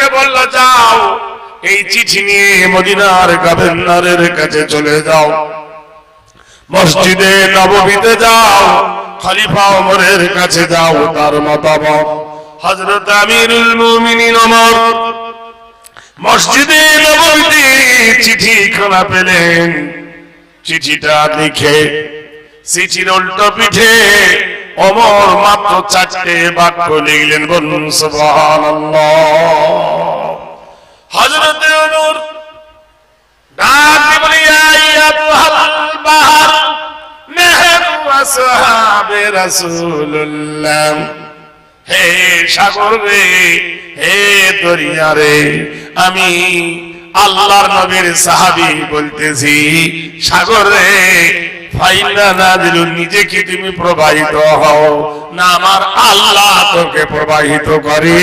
মুআজকে বলল, যাও এই চিঠি নিয়ে মদিনার গভর্নরের কাছে চলে যাও, মসজিদে নববীতে যাও, খলিফা ওমরের কাছে যাও, তার মতামত। হযরত আমিরুল মুমিনিন ওমর মসজিদে নববীতে চিঠিখানা পেলেন। চিঠিটা লিখে চিঠির উল্টো পিঠে ওমর মাত্র 4টে বাক্য লিখলেন, বলুন সুবহানাল্লাহ। হযরত ওমর ডাক দিয়ে বলে, ইয়া আইয়াতুল বাহর নাহনু আসহাবে রাসূলুল্লাহ, হে সাগর রে, হে দরিয়া রে, আমি আল্লাহর নবীর সাহাবী বলতেছি, সাগর রে, ফাইনা নাযিলু, নিজেকে তুমি প্রবাহিত হও না, আমার আল্লাহ তোকে প্রবাহিত করে।